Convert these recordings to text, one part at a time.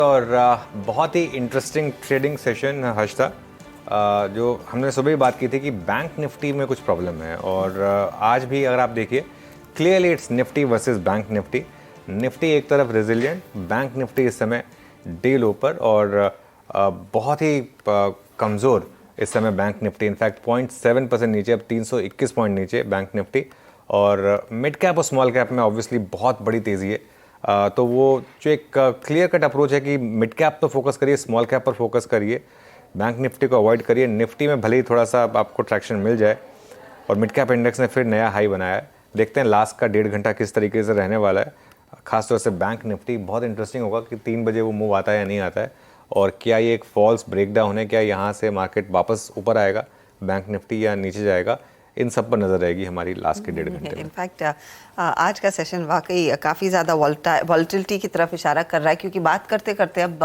और बहुत ही interesting trading session Harshita, जो हमने सुबह ही बात की थी कि बैंक निफ्टी में कुछ प्रॉब्लम है और आज भी अगर आप देखिए clearly it's Nifty versus bank Nifty. Nifty एक तरफ रेजिलिएंट, बैंक निफ्टी इस समय डे लो पर और बहुत ही कमज़ोर इस समय बैंक निफ्टी। इनफैक्ट 0.7% नीचे, अब 321 पॉइंट नीचे बैंक निफ्टी। और मिड कैप और स्मॉल कैप में ऑब्वियसली बहुत बड़ी तेज़ी है। तो वो जो एक क्लियर कट अप्रोच है कि मिड कैप पर फोकस करिए, स्मॉल कैप पर फोकस करिए, बैंक निफ्टी को अवॉइड करिए। निफ्टी में भले ही थोड़ा सा आपको ट्रैक्शन मिल जाए और मिड कैप इंडेक्स ने फिर नया हाई बनाया है। देखते हैं लास्ट का 1.5 घंटा किस तरीके से रहने वाला है। खासतौर से बैंक निफ्टी बहुत इंटरेस्टिंग होगा कि 3 बजे वो मूव आता है या नहीं आता है, और क्या ये एक फॉल्स ब्रेकडाउन है, क्या यहाँ से मार्केट वापस ऊपर आएगा बैंक निफ्टी या नीचे जाएगा, इन सब पर नजर रहेगी हमारी लास्ट के 1.5 घंटे में। इनफैक्ट आज का सेशन वाकई काफ़ी ज़्यादा वॉलेटिलिटी की तरफ इशारा कर रहा है, क्योंकि बात करते करते अब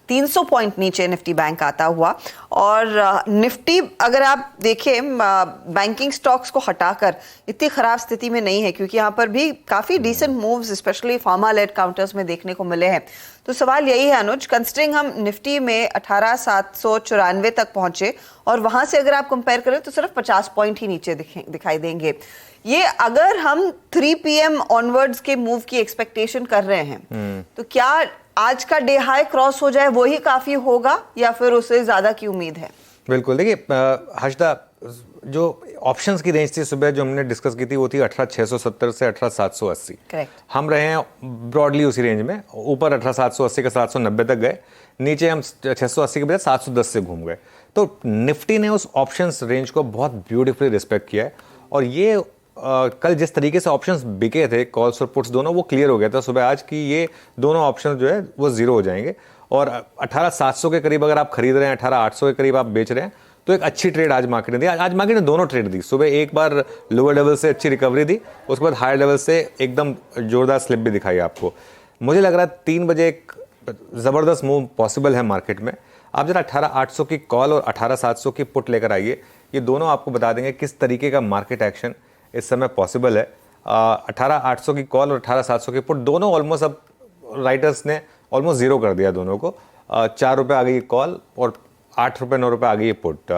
300 पॉइंट नीचे निफ्टी बैंक आता हुआ। और निफ्टी अगर आप देखें बैंकिंग स्टॉक्स को हटाकर इतनी ख़राब स्थिति में नहीं है, क्योंकि यहाँ पर भी काफ़ी decent moves specially pharma led counters में देखने को मिले हैं। तो सवाल यही है अनुज, कंसिडरिंग हम निफ्टी में 18,794 तक पहुंचे और वहां से अगर आप कंपेयर करें तो सिर्फ 50 पॉइंट ही नीचे दिखाई देंगे। ये अगर हम 3 PM ऑनवर्ड्स के मूव की एक्सपेक्टेशन कर रहे हैं तो क्या आज का डे हाई क्रॉस हो जाए वही काफी होगा या फिर उससे ज्यादा की उम्मीद है? बिल्कुल, देखिए हर्षदा, जो ऑप्शंस की रेंज थी सुबह जो हमने डिस्कस की थी वो थी 18,670 से 18,780। करेक्ट। हम रहे हैं ब्रॉडली उसी रेंज में। ऊपर 18,780 के 790 तक गए, नीचे हम 680 के बजाय 710 से घूम गए। तो निफ्टी ने उस ऑप्शंस रेंज को बहुत ब्यूटीफुली रिस्पेक्ट किया है। और ये कल जिस तरीके से ऑप्शंस बिके थे, कॉल्स और पुट्स दोनों, वो क्लियर हो गया था सुबह आज की ये दोनों ऑप्शन जो है वो जीरो हो जाएंगे। और 18,700 के करीब अगर आप खरीद रहे हैं, 18,800 के करीब आप बेच रहे हैं, तो एक अच्छी ट्रेड आज मार्केट ने दी। आज मार्केट ने दोनों ट्रेड दी। सुबह एक बार लोअर लेवल से अच्छी रिकवरी दी, उसके बाद हायर लेवल से एकदम जोरदार स्लिप भी दिखाई आपको। मुझे लग रहा है 3 बजे एक ज़बरदस्त मूव पॉसिबल है मार्केट में। आप जरा 18,800 की कॉल और 18,700 की पुट लेकर आइए, ये दोनों आपको बता देंगे किस तरीके का मार्केट एक्शन इस समय पॉसिबल है। 18,800 की कॉल और 18,700 की पुट दोनों ऑलमोस्ट, अब राइटर्स ने ऑलमोस्ट जीरो कर दिया दोनों को। 4 रुपये आ गई कॉल और 8 रुपये 9 रुपये आ गई पुट।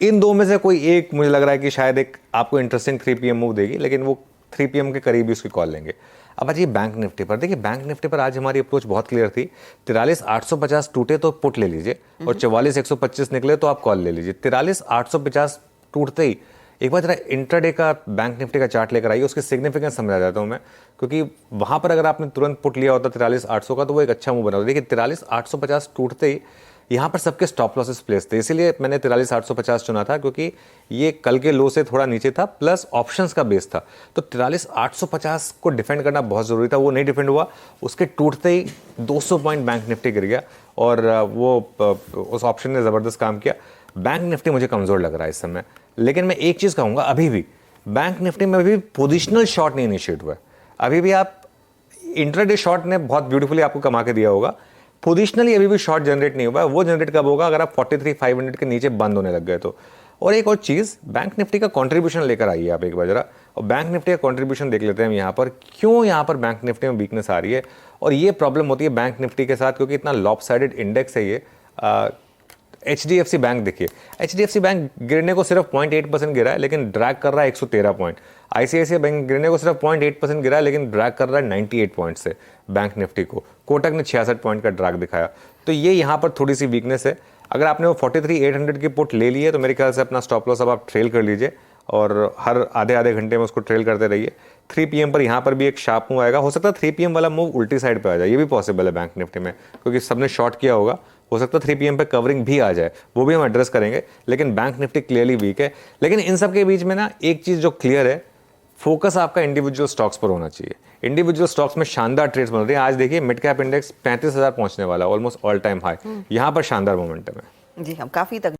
इन दो में से कोई एक मुझे लग रहा है कि शायद एक आपको इंटरेस्टिंग 3 PM मूव देगी, लेकिन वो 3 PM के करीब ही उसकी कॉल लेंगे। अब आज ये बैंक निफ्टी पर देखिए, बैंक निफ्टी पर आज हमारी अप्रोच बहुत क्लियर थी। 43,850 टूटे तो पुट ले लीजिए और 44,125 निकले तो आप कॉल ले लीजिए। 43,850 टूटते ही एक बार जरा इंट्राडे का बैंक निफ्टी का चार्ट लेकर आइए, उसकी सिग्निफिकेंस समझा जाता हूं मैं, क्योंकि वहां पर अगर आपने तुरंत पुट लिया होता 43,800 का तो वो एक अच्छा मूव बना होता। देखिए 43,850 टूटते ही यहाँ पर सबके स्टॉप लॉसेस प्लेस थे, इसीलिए मैंने 43,850 चुना था, क्योंकि ये कल के लो से थोड़ा नीचे था, प्लस ऑप्शंस का बेस था। तो 43,850 को डिफेंड करना बहुत ज़रूरी था, वो नहीं डिफेंड हुआ। उसके टूटते ही 200 पॉइंट बैंक निफ्टी गिर गया और वो उस ऑप्शन ने ज़बरदस्त काम किया। बैंक निफ्टी मुझे कमज़ोर लग रहा है इस समय, लेकिन मैं एक चीज़ कहूँगा, अभी भी बैंक निफ्टी में अभी पोजिशनल शॉर्ट नहीं इनिशिएट हुआ है। अभी भी आप इंट्राडे शॉर्ट ने बहुत ब्यूटीफुली आपको कमा के दिया होगा, पोजिशनली अभी भी शॉर्ट जनरेट नहीं हुआ है। वो जनरेट कब होगा? अगर आप 43,500 के नीचे बंद होने लग गए तो। और एक और चीज़, बैंक निफ्टी का कंट्रीब्यूशन लेकर आइए आप एक बार जरा, और बैंक निफ्टी का कंट्रीब्यूशन देख लेते हैं हम यहाँ पर, क्यों यहाँ पर बैंक निफ्टी में वीकनेस आ रही है। और ये प्रॉब्लम होती है बैंक निफ्टी के साथ, क्योंकि इतना लॉपसाइडेड इंडेक्स है ये। HDFC बैंक देखिए, HDFC बैंक गिरने को सिर्फ 0.8% गिरा है, लेकिन ड्रैग कर रहा है 113 पॉइंट। ICICI बैंक गिरने को सिर्फ 0.8% गिरा है, लेकिन ड्रैग कर रहा है 98 पॉइंट से बैंक निफ्टी को। कोटक ने 66 पॉइंट का ड्रैग दिखाया। तो ये यहाँ पर थोड़ी सी वीकनेस है। अगर आपने वो 43,800 की पुट ले ली है तो मेरे ख्याल से अपना स्टॉप लॉस अब आप ट्रेल कर लीजिए और हर आधे घंटे में उसको ट्रेल करते रहिए। 3 PM पर यहाँ पर भी एक शार्प मूव आएगा। हो सकता है 3 PM वाला मूव उल्टी साइड पे आ जाए, ये भी पॉसिबल है बैंक निफ्टी में, क्योंकि सबने शॉर्ट किया होगा। हो सकता है 3 PM पे कवरिंग भी आ जाए, वो भी हम एड्रेस करेंगे। लेकिन बैंक निफ्टी क्लियरली वीक है। लेकिन इन सब के बीच में ना एक चीज़ जो क्लियर है, फोकस आपका इंडिविजुअल स्टॉक्स पर होना चाहिए। इंडिविजुअल स्टॉक्स में शानदार ट्रेड्स बन रही है। आज देखिए मिड कैप इंडेक्स 35,000 पहुंचने वाला, ऑलमोस्ट ऑल टाइम हाई। यहाँ पर शानदार मोमेंटम है जी। हम काफ़ी तक